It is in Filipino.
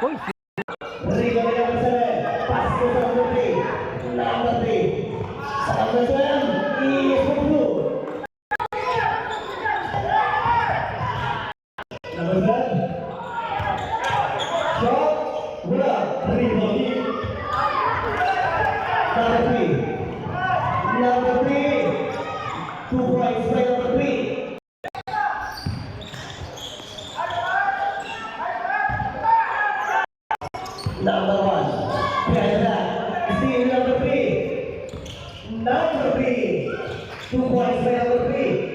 Uy, Rebound number 7. Pass to number 3. Number 3. Sa number 7 is Pupulu. Number 7. Shot. Bola. Rebound. Number 3. Number 3. 2 points by number 3. Number 1. Behind that. Still number 3. Number 3. 2 points by number 3.